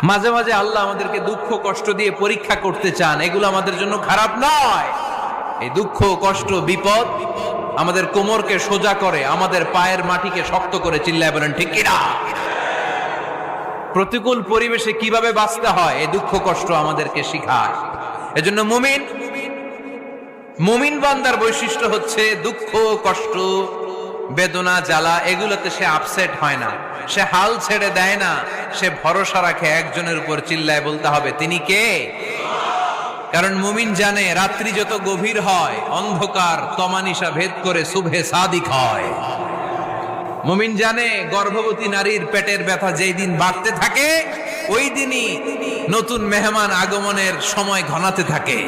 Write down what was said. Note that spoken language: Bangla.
মাঝে মাঝে আল্লাহ আমাদেরকে দুঃখ কষ্ট দিয়ে পরীক্ষা করতে চান, এগুলো আমাদের জন্য খারাপ নয়। এই দুঃখ কষ্ট বিপদ আমাদের কোমরকে সোজা করে, আমাদের পায়ের মাটিকে শক্ত করে। চিল্লায় বলেন ঠিক কিনা? প্রতিকূল পরিবেশে কিভাবে বাঁচতে হয় এই দুঃখ কষ্ট আমাদেরকে শিখায়। এজন্য মুমিন বান্দার বৈশিষ্ট্য হচ্ছে দুঃখ কষ্ট বেদনা জ্বালা এগুলোতে সে আপসেট হয় না, সে হাল ছেড়ে দেয় না, সে ভরসা রাখে একজনের উপর। চিল্লায় বলতে হবে তিনি কে? কারণ মুমিন জানে রাত্রি যত গভীর হয় অন্ধকার তমানিসা ভেদ করে সুবহে সাদিক হয়। মুমিন জানে গর্ভবতী নারীর পেটের ব্যথা যেই দিন বাড়তে থাকে ওই দিনই নতুন মেহমান আগমনের সময় ঘনাতে থাকে।